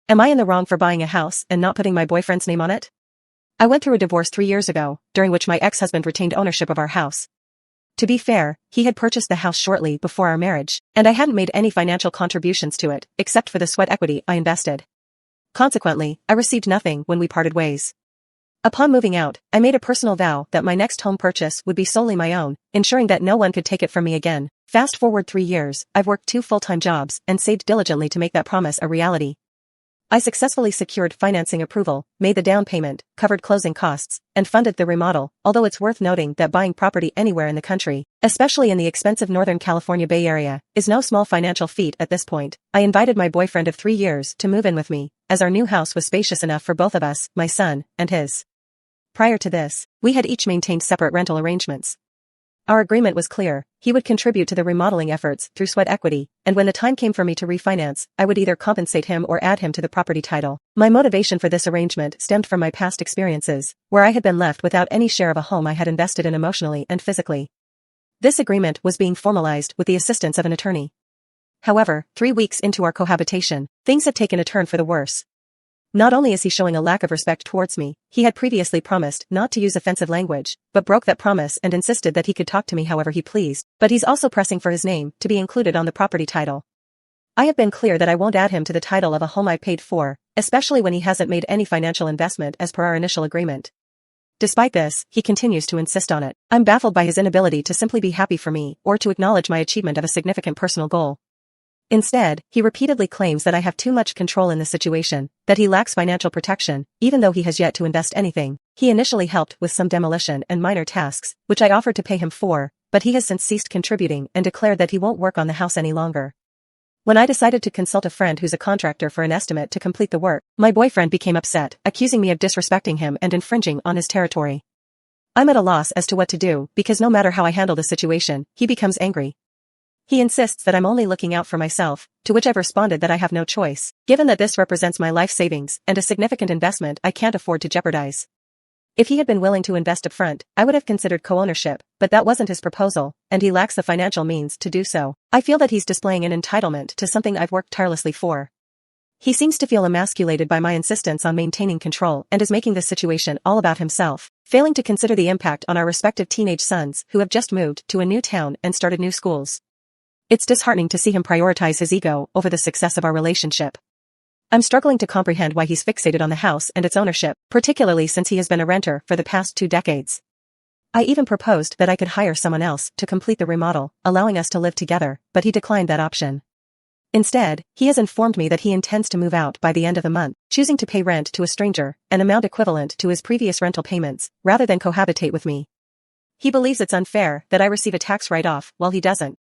Am I in the wrong for buying a house and not putting my boyfriend's name on it? I went through a divorce 3 years ago, during which my ex-husband retained ownership of our house. To be fair, he had purchased the house shortly before our marriage, and I hadn't made any financial contributions to it, except for the sweat equity I invested. Consequently, I received nothing when we parted ways. Upon moving out, I made a personal vow that my next home purchase would be solely my own, ensuring that no one could take it from me again. Fast forward 3 years, I've worked 2 full-time jobs and saved diligently to make that promise a reality. I successfully secured financing approval, made the down payment, covered closing costs, and funded the remodel, although it's worth noting that buying property anywhere in the country, especially in the expensive Northern California Bay Area, is no small financial feat at this point. I invited my boyfriend of 3 years to move in with me, as our new house was spacious enough for both of us, my son, and his. Prior to this, we had each maintained separate rental arrangements. Our agreement was clear: he would contribute to the remodeling efforts through sweat equity, and when the time came for me to refinance, I would either compensate him or add him to the property title. My motivation for this arrangement stemmed from my past experiences, where I had been left without any share of a home I had invested in emotionally and physically. This agreement was being formalized with the assistance of an attorney. However, 3 weeks into our cohabitation, things had taken a turn for the worse. Not only is he showing a lack of respect towards me, he had previously promised not to use offensive language, but broke that promise and insisted that he could talk to me however he pleased, but he's also pressing for his name to be included on the property title. I have been clear that I won't add him to the title of a home I paid for, especially when he hasn't made any financial investment as per our initial agreement. Despite this, he continues to insist on it. I'm baffled by his inability to simply be happy for me or to acknowledge my achievement of a significant personal goal. Instead, he repeatedly claims that I have too much control in the situation, that he lacks financial protection, even though he has yet to invest anything. He initially helped with some demolition and minor tasks, which I offered to pay him for, but he has since ceased contributing and declared that he won't work on the house any longer. When I decided to consult a friend who's a contractor for an estimate to complete the work, my boyfriend became upset, accusing me of disrespecting him and infringing on his territory. I'm at a loss as to what to do, because no matter how I handle the situation, he becomes angry. He insists that I'm only looking out for myself, to which I've responded that I have no choice, given that this represents my life savings and a significant investment I can't afford to jeopardize. If he had been willing to invest upfront, I would have considered co-ownership, but that wasn't his proposal, and he lacks the financial means to do so. I feel that he's displaying an entitlement to something I've worked tirelessly for. He seems to feel emasculated by my insistence on maintaining control and is making this situation all about himself, failing to consider the impact on our respective teenage sons who have just moved to a new town and started new schools. It's disheartening to see him prioritize his ego over the success of our relationship. I'm struggling to comprehend why he's fixated on the house and its ownership, particularly since he has been a renter for the past 2 decades. I even proposed that I could hire someone else to complete the remodel, allowing us to live together, but he declined that option. Instead, he has informed me that he intends to move out by the end of the month, choosing to pay rent to a stranger, an amount equivalent to his previous rental payments, rather than cohabitate with me. He believes it's unfair that I receive a tax write-off while he doesn't,